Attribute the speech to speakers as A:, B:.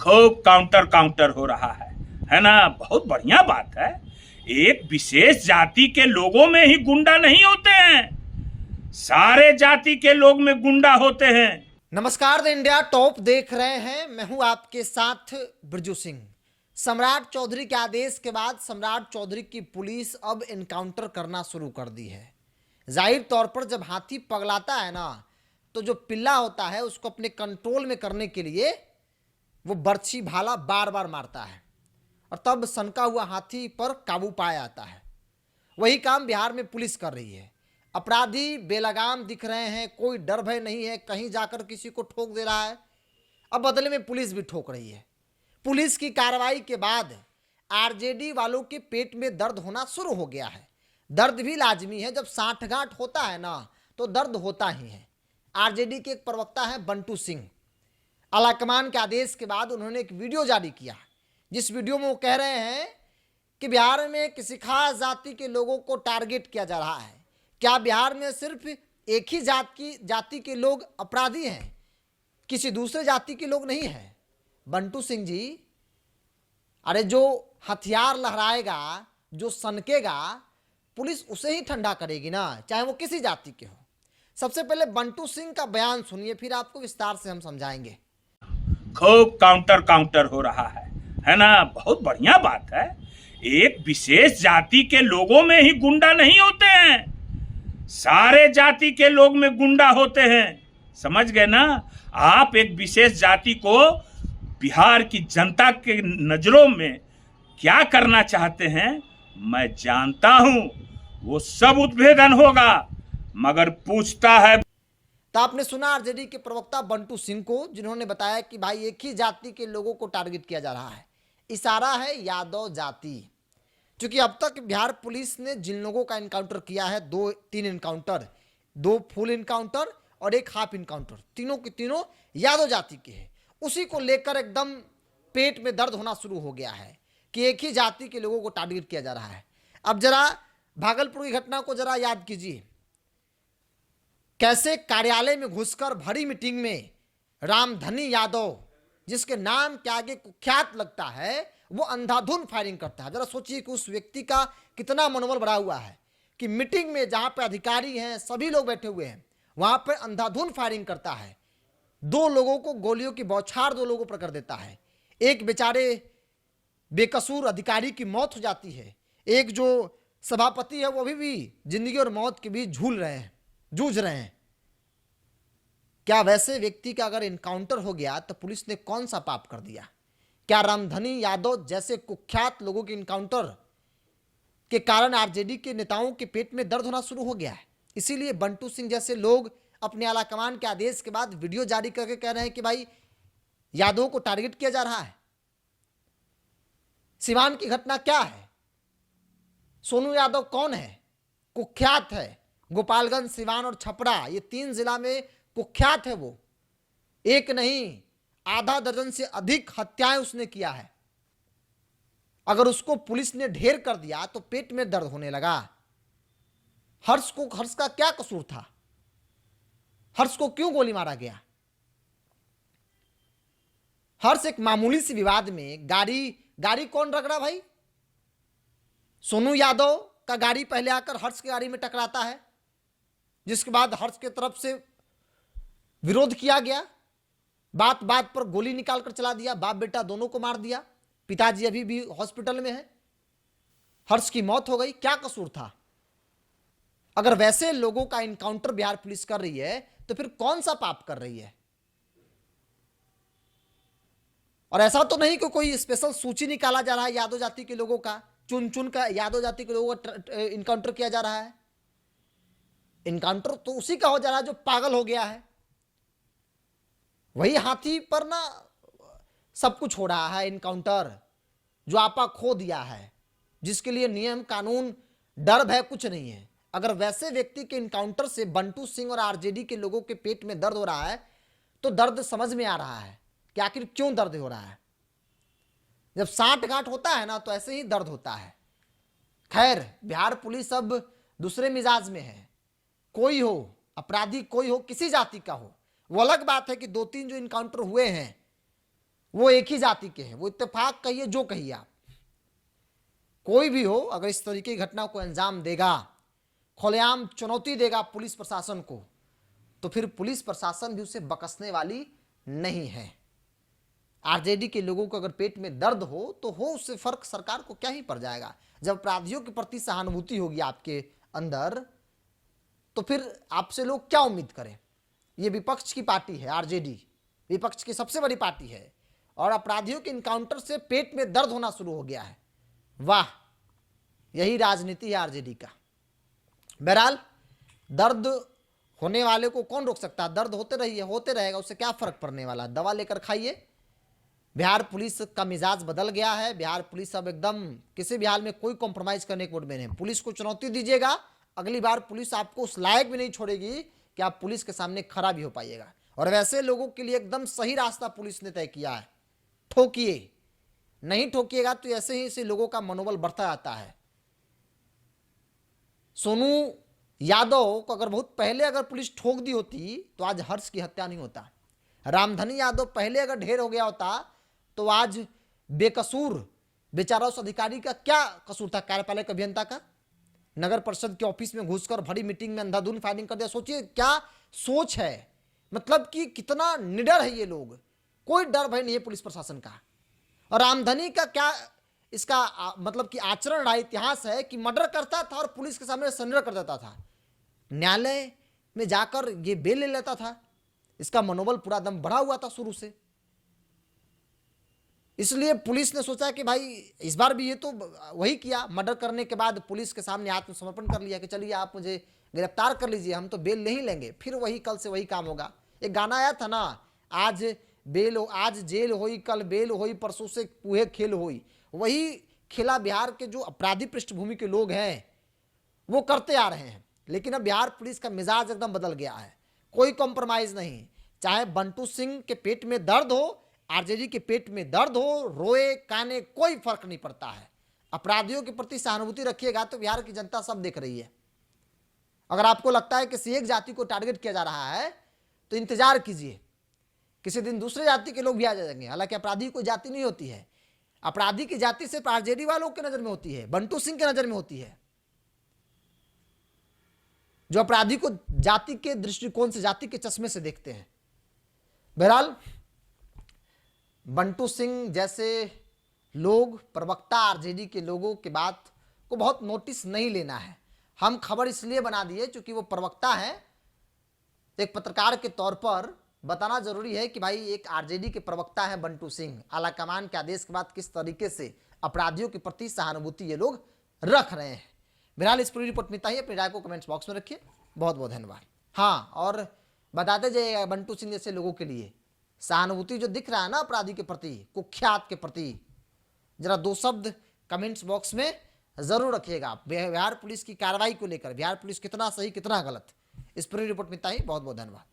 A: खूब counter counter हो रहा है ना। बहुत बढ़िया बात है। एक विशेष जाति के लोगों में ही गुंडा नहीं होते हैं, सारे जाति के लोग में गुंडा होते हैं।
B: नमस्कार, द इंडिया टॉप देख रहे हैं। मैं हूं आपके साथ ब्रजू सिंह। सम्राट चौधरी के आदेश के बाद सम्राट चौधरी की पुलिस अब एनकाउंटर करना शुरू कर दी है। जाहिर तौर पर जब हाथी पगलाता है ना, तो जो पिल्ला होता है उसको अपने कंट्रोल में करने के लिए वो बर्छी भाला बार बार मारता है और तब सनका हुआ हाथी पर काबू पाया जाता है। वही काम बिहार में पुलिस कर रही है। अपराधी बेलगाम दिख रहे हैं, कोई डर भय नहीं है, कहीं जाकर किसी को ठोक दे रहा है। अब बदले में पुलिस भी ठोक रही है। पुलिस की कार्रवाई के बाद आरजेडी वालों के पेट में दर्द होना शुरू हो गया है। दर्द भी लाजमी है, जब सांठगांठ होता है ना तो दर्द होता ही है। आरजेडी के एक प्रवक्ता हैं बंटू सिंह, आलाकमान के आदेश के बाद उन्होंने एक वीडियो जारी किया, जिस वीडियो में वो कह रहे हैं कि बिहार में किसी खास जाति के लोगों को टारगेट किया जा रहा है। क्या बिहार में सिर्फ एक ही जाति के लोग अपराधी हैं, किसी दूसरे जाति के लोग नहीं हैं? बंटू सिंह जी, अरे जो हथियार लहराएगा, जो सनकेगा, पुलिस उसे ही ठंडा करेगी ना, चाहे वो किसी जाति के हो। सबसे पहले बंटू सिंह का बयान सुनिए, फिर आपको विस्तार से हम समझाएंगे।
A: खूब काउंटर काउंटर हो रहा है ना। बहुत बढ़िया बात है। एक विशेष जाति के लोगों में ही गुंडा नहीं होते हैं, सारे जाति के लोग में गुंडा होते हैं। समझ गए ना? आप एक विशेष जाति को बिहार की जनता के नजरों में क्या करना चाहते हैं, मैं जानता हूं। वो सब उद्भेदन होगा, मगर पूछता है।
B: तो आपने सुना आरजेडी के प्रवक्ता बंटू सिंह को, जिन्होंने बताया कि भाई एक ही जाति के लोगों को टारगेट किया जा रहा है। इशारा है यादव जाति। क्योंकि अब तक बिहार पुलिस ने जिन लोगों का इनकाउंटर किया है, 2-3 इनकाउंटर, 2 फुल इनकाउंटर और 1 हाफ इनकाउंटर, तीनों के तीनों यादव जाति के हैं। उसी को लेकर एकदम पेट में दर्द होना शुरू हो गया है कि एक ही जाति के लोगों को टारगेट किया जा रहा है। अब जरा भागलपुर की घटना को जरा याद कीजिए। कैसे कार्यालय में घुसकर भरी मीटिंग में रामधनी यादव, जिसके नाम के आगे कुख्यात लगता है, वो अंधाधुंध फायरिंग करता है। जरा सोचिए कि उस व्यक्ति का कितना मनोबल बढ़ा हुआ है कि मीटिंग में जहां पे अधिकारी हैं, सभी लोग बैठे हुए हैं, वहां पे अंधाधुंध फायरिंग करता है। 2 लोगों को गोलियों की बौछार 2 लोगों पर कर देता है। एक बेचारे बेकसूर अधिकारी की मौत हो जाती है। एक जो सभापति है वो अभी भी जिंदगी और मौत के बीच जूझ रहे हैं। क्या वैसे व्यक्ति का अगर इनकाउंटर हो गया तो पुलिस ने कौन सा पाप कर दिया? क्या रामधनी यादव जैसे कुख्यात लोगों के इनकाउंटर के कारण आरजेडी के नेताओं के पेट में दर्द होना शुरू हो गया है? इसीलिए बंटू सिंह जैसे लोग अपने आलाकमान के आदेश के बाद वीडियो जारी करके कह रहे हैं कि भाई यादवों को टारगेट किया जा रहा है। सिवान की घटना क्या है? सोनू यादव कौन है? कुख्यात है। गोपालगंज, सिवान और छपरा, ये 3 जिला में कुख्यात है। वो एक नहीं, आधा दर्जन से अधिक हत्याएं उसने किया है। अगर उसको पुलिस ने ढेर कर दिया तो पेट में दर्द होने लगा। हर्ष का क्या कसूर था? हर्ष को क्यों गोली मारा गया? हर्ष एक मामूली सी विवाद में गाड़ी कौन रगड़ा भाई? सोनू यादव का गाड़ी पहले आकर हर्ष की गाड़ी में टकराता है, जिसके बाद हर्ष के तरफ से विरोध किया गया। बात बात पर गोली निकालकर चला दिया, बाप बेटा दोनों को मार दिया। पिताजी अभी भी हॉस्पिटल में है। हर्ष की मौत हो गई। क्या कसूर था? अगर वैसे लोगों का इनकाउंटर बिहार पुलिस कर रही है तो फिर कौन सा पाप कर रही है? और ऐसा तो नहीं कि कोई स्पेशल सूची निकाला जा रहा है यादव जाति के लोगों का, चुन का यादव जाति के लोगों का इनकाउंटर किया जा रहा है। इनकाउंटर तो उसी का हो जा रहा है जो पागल हो गया है। वही हाथी पर ना सब कुछ हो रहा है। इनकाउंटर जो आपा खो दिया है, जिसके लिए नियम कानून डर भय कुछ नहीं है। अगर वैसे व्यक्ति के इनकाउंटर से बंटू सिंह और आरजेडी के लोगों के पेट में दर्द हो रहा है तो दर्द समझ में आ रहा है कि आखिर क्यों दर्द हो रहा है। जब सांठगांठ होता है ना तो ऐसे ही दर्द होता है। खैर, बिहार पुलिस अब दूसरे मिजाज में है। कोई हो अपराधी, कोई हो किसी जाति का हो, वो अलग बात है कि 2-3 जो इनकाउंटर हुए हैं वो एक ही जाति के हैं, वो इत्तेफाक कहिए जो कहिए आप, कोई भी हो अगर इस तरीके की घटना को अंजाम देगा, खुलेआम चुनौती देगा पुलिस प्रशासन को, तो फिर पुलिस प्रशासन भी उसे बकसने वाली नहीं है। आरजेडी के लोगों को अगर पेट में दर्द हो तो हो, उससे फर्क सरकार को क्या ही पड़ जाएगा। जब अपराधियों के प्रति सहानुभूति होगी आपके अंदर, तो फिर आपसे लोग क्या उम्मीद करें। ये विपक्ष की पार्टी है, आरजेडी विपक्ष की सबसे बड़ी पार्टी है, और अपराधियों के इनकाउंटर से पेट में दर्द होना शुरू हो गया है। वाह, यही राजनीति है आरजेडी का। बहरहाल, दर्द होने वाले को कौन रोक सकता है, दर्द होते रहिए, होते रहेगा, उससे क्या फर्क पड़ने वाला, दवा लेकर खाइए। बिहार पुलिस का मिजाज बदल गया है। बिहार पुलिस अब एकदम किसी भी हाल में कोई कॉम्प्रोमाइज करने के मूड में नहीं। पुलिस को चुनौती दीजिएगा, अगली बार पुलिस आपको उस लायक भी नहीं छोड़ेगी कि आप पुलिस के सामने खड़ा भी हो पाइएगा। और वैसे लोगों के लिए एकदम सही रास्ता पुलिस ने तय किया है, ठोकिए, नहीं ठोकिएगा तो ऐसे ही से लोगों का मनोबल बढ़ता जाता है। सोनू यादव को अगर बहुत पहले अगर पुलिस ठोक दी होती तो आज हर्ष की हत्या नहीं होता। रामधनी यादव पहले अगर ढेर हो गया होता तो आज बेकसूर बेचारा उस अधिकारी का क्या कसूर था, कार्यपालक अभियंता का, नगर परिषद के ऑफिस में घुसकर भरी मीटिंग में अंधाधुंध फायरिंग कर दिया। सोचिए क्या सोच है, मतलब कि कितना निडर है ये लोग, कोई डर भय नहीं है पुलिस प्रशासन का। और रामधनी का क्या इसका मतलब कि आचरण रहा, इतिहास है कि मर्डर करता था और पुलिस के सामने सरेंडर कर देता था, न्यायालय में जाकर ये बेल ले लेता था। इसका मनोबल पूरा दम बढ़ा हुआ था शुरू से। इसलिए पुलिस ने सोचा कि भाई इस बार भी ये तो वही किया, मर्डर करने के बाद पुलिस के सामने आत्मसमर्पण कर लिया कि चलिए आप मुझे गिरफ्तार कर लीजिए, हम तो बेल नहीं लेंगे। फिर वही कल से वही काम होगा। एक गाना आया था ना, आज बेल हो, आज जेल होई, कल बेल होई, परसों से पूहे खेल होई। वही खेला बिहार के जो अपराधी पृष्ठभूमि के लोग हैं वो करते आ रहे हैं। लेकिन अब बिहार पुलिस का मिजाज एकदम बदल गया है, कोई कॉम्प्रोमाइज नहीं। चाहे बंटू सिंह के पेट में दर्द हो, आरजेडी के पेट में दर्द हो, रोए काने, कोई फर्क नहीं पड़ता है। अपराधियों के प्रति सहानुभूति रखिएगा तो बिहार की जनता सब देख रही है। अगर आपको लगता है किसी एक जाति को टारगेट किया जा रहा है तो इंतजार कीजिए, किसी दिन दूसरे जाति के लोग भी आ जाएंगे। हालांकि अपराधी कोई जाति नहीं होती है, अपराधी की जाति सिर्फ आरजेडी वालों के नजर में होती है, बंटू सिंह के नजर में होती है, जो अपराधी को जाति के दृष्टिकोण से, जाति के चश्मे से देखते हैं। बहरहाल, बंटू सिंह जैसे लोग, प्रवक्ता आरजेडी के लोगों की बात को बहुत नोटिस नहीं लेना है। हम खबर इसलिए बना दिए क्योंकि वो प्रवक्ता है, एक पत्रकार के तौर पर बताना जरूरी है कि भाई एक आरजेडी के प्रवक्ता है बंटू सिंह, आलाकमान के आदेश के बाद किस तरीके से अपराधियों के प्रति सहानुभूति ये लोग रख रहे हैं। बहरहाल, इस पूरी रिपोर्ट में इतना ही। अपनी राय को कमेंट्स बॉक्स में रखिए। बहुत बहुत धन्यवाद। हाँ, और बताते जाइएगा बंटू सिंह जैसे लोगों के लिए सहानुभूति जो दिख रहा है ना अपराधी के प्रति, कुख्यात के प्रति, जरा दो शब्द कमेंट्स बॉक्स में जरूर रखिएगा। बिहार पुलिस की कार्रवाई को लेकर, बिहार पुलिस कितना सही कितना गलत। इस पूरी रिपोर्ट में इतना ही। बहुत बहुत धन्यवाद।